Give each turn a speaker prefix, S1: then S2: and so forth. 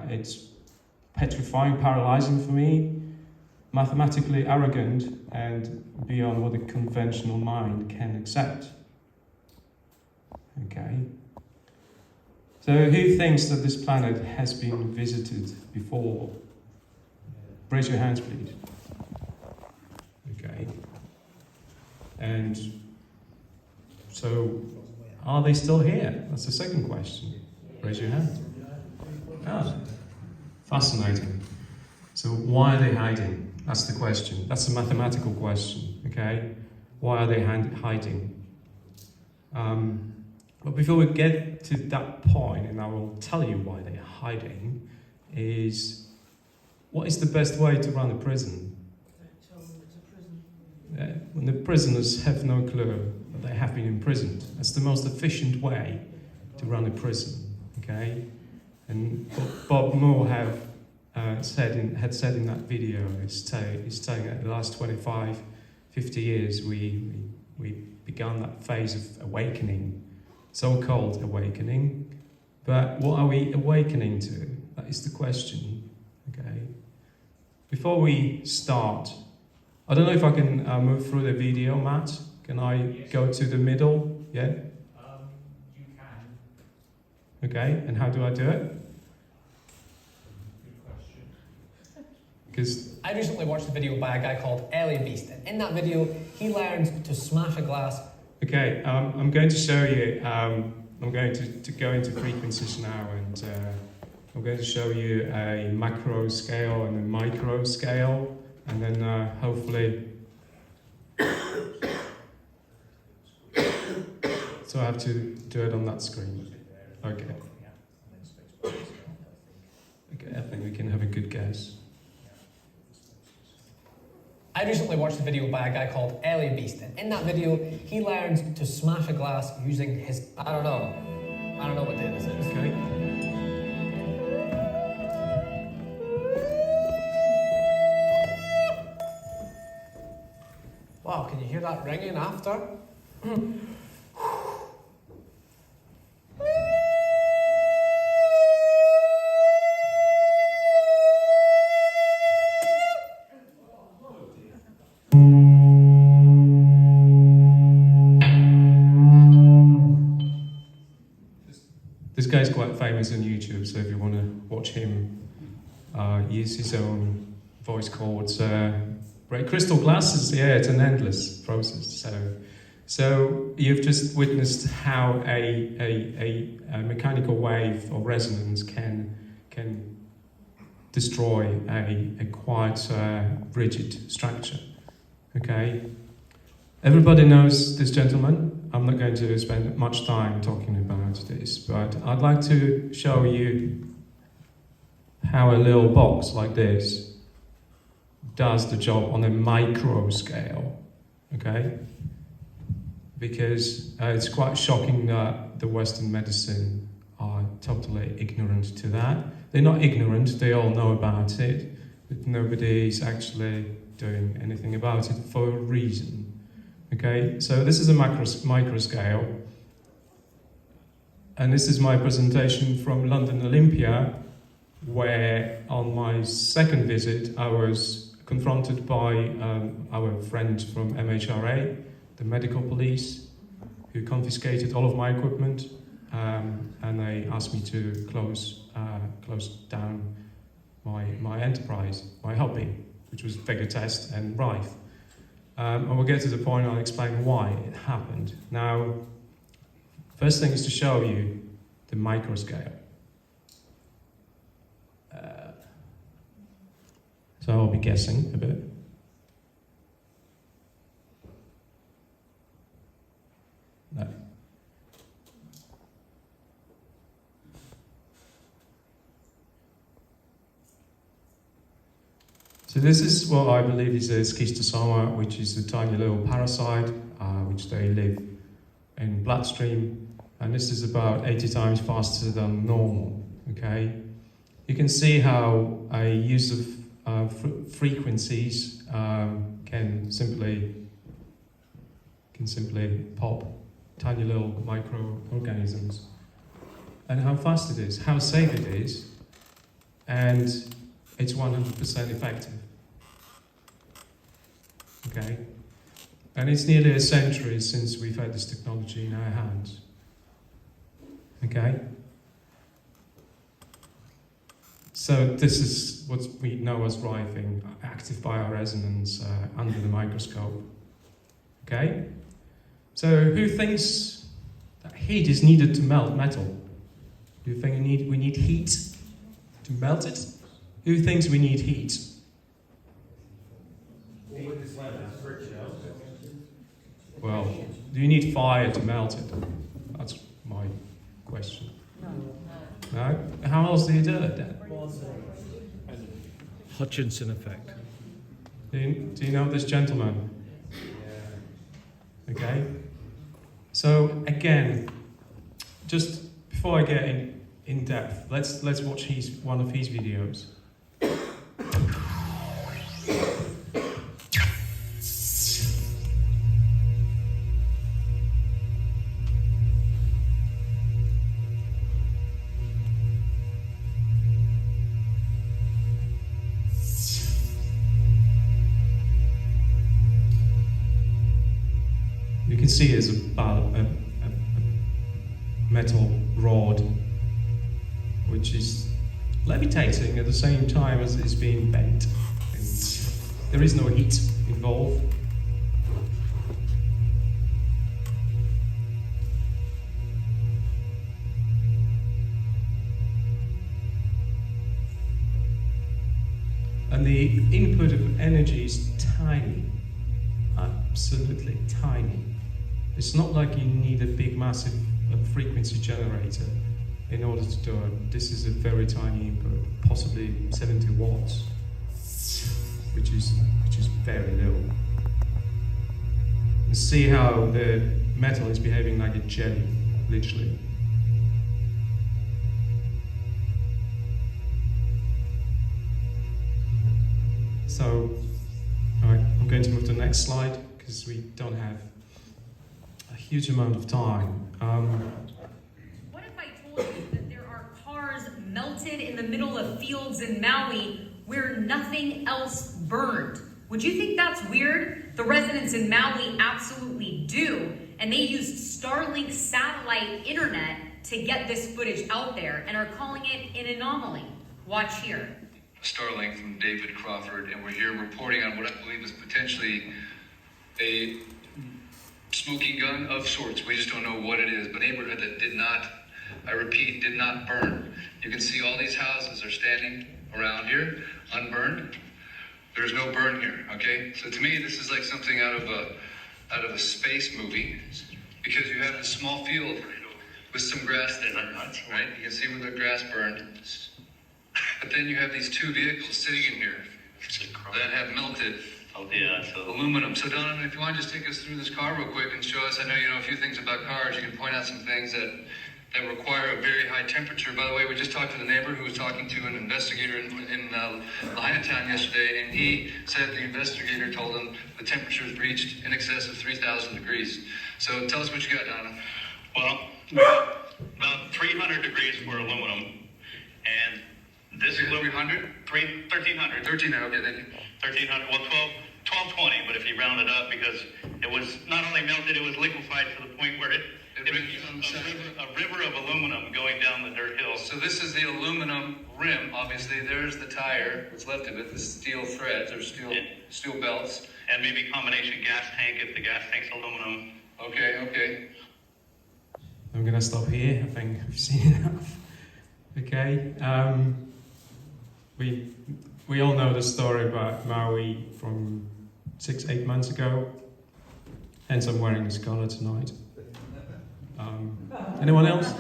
S1: It's petrifying, paralyzing for me, mathematically arrogant, and beyond what the conventional mind can accept. Okay. So who thinks that this planet has been visited before? Raise your hands, please. Okay. And so, are they still here? That's the second question. Raise your hand. Ah, fascinating. So why are they hiding? That's the question. That's a mathematical question, okay? Why are they hiding? But before we get to that point, and I will tell you why they're hiding, is what is the best way to run a prison?
S2: Tell them it's a prison.
S1: Yeah, when the prisoners have no clue that they have been imprisoned. That's the most efficient way to run a prison, okay? And Bob Moore had said in that video, he's saying that the last 25, 50 years we began that phase of awakening, so-called awakening. But what are we awakening to? That is the question, okay? Before we start, I don't know if I can move through the video, Matt. Can I go to the middle? Yeah?
S3: You can.
S1: Okay, and how do I do it?
S3: Good question.
S1: Because
S4: I recently watched a video by a guy called Ellie Beast, and in that video, he learned to smash a glass.
S1: okay, I'm going to show you. I'm going to go into frequencies now, and I'm going to show you a macro scale and a micro scale, and then hopefully. So I have to do it on that screen. Okay. Okay, I think we can have a good guess.
S4: I recently watched a video by a guy called Ellie Beast, and in that video, he learned to smash a glass using his, I don't know what day this is.
S1: Okay.
S4: Wow, can you hear that ringing after?
S1: This guy's quite famous on YouTube, so if you want to watch him use his own voice chords, right? Crystal glasses, yeah, it's an endless process. So you've just witnessed how a mechanical wave or resonance can destroy a quite rigid structure. Okay. Everybody knows this gentleman. I'm not going to spend much time talking about this, but I'd like to show you how a little box like this does the job on a micro scale, okay? Because it's quite shocking that the Western medicine are totally ignorant to that. They're not ignorant, they all know about it, but nobody is actually doing anything about it for a reason. Okay, so this is a micro scale, and this is my presentation from London Olympia, where on my second visit I was confronted by our friend from MHRA, the medical police, who confiscated all of my equipment, and they asked me to close down my enterprise, my hobby, which was Vega Test and Rife. And we'll get to the point, I'll explain why it happened. Now, first thing is to show you the micro scale. So I'll be guessing a bit. No. So this is what I believe is a schistosoma, which is a tiny little parasite, which they live in bloodstream, and this is about 80 times faster than normal, okay? You can see how a use of frequencies can simply pop tiny little microorganisms. and how fast it is, how safe it is, and it's 100% effective. Okay? And it's nearly a century since we've had this technology in our hands. Okay? So this is what we know as rifing, active bioresonance under the microscope. Okay? So who thinks that heat is needed to melt metal? Do you think we need heat to melt it? Who thinks we need heat? Well, do you need fire to melt it? That's my question. No? How else do you do it then?
S5: Hutchinson effect.
S1: Do you know this gentleman? Okay? So again, just before I get in depth, let's watch one of his videos. You can see there's a metal rod which is levitating at the same time as it's being bent. And there is no heat involved. And the input of energy is tiny, absolutely tiny. It's not like you need a big, massive frequency generator in order to do it. This is a very tiny input, possibly 70 watts, which is very little. And see how the metal is behaving like a jelly, literally. So, all right, I'm going to move to the next slide because we don't have a huge amount of time.
S6: What if I told you that there are cars melted in the middle of fields in Maui where nothing else burned? Would you think that's weird? The residents in Maui absolutely do, and they used Starlink satellite internet to get this footage out there and are calling it an anomaly. Watch here.
S7: Starlink from David Crawford, and we're here reporting on what I believe is potentially a smoking gun of sorts. We just don't know what it is, but a neighborhood that did not, I repeat, did not burn. You can see all these houses are standing around here, unburned. There's no burn here, okay? So to me, this is like something out of a space movie, because you have this small field with some grass there, right? You can see where the grass burned. But then you have these two vehicles sitting in here that have melted aluminum. So Donovan, if you want to just take us through this car real quick and show us, I know you know a few things about cars, you can point out some things that require a very high temperature. By the way, we just talked to the neighbor who was talking to an investigator in Lahainatown yesterday, and he said the investigator told him the temperatures reached in excess of 3,000 degrees. So tell us what you got, Donovan.
S8: Well, about 300 degrees for aluminum, and this is
S7: 300?
S8: 1300.
S7: 1300, okay, thank you.
S8: 1300, well, 1220, but if you round it up, because it was not only melted, it was liquefied to the point where it a river of aluminum going down the dirt hill.
S7: So this is the aluminum rim, obviously. There's the tire, what's left of it, the steel threads or steel belts.
S8: And maybe combination gas tank if the gas tank's aluminum.
S7: Okay.
S1: I'm going to stop here. I think we've seen enough. Okay. We all know the story about Maui from 6-8 months ago. Hence I'm wearing this collar tonight. Anyone else?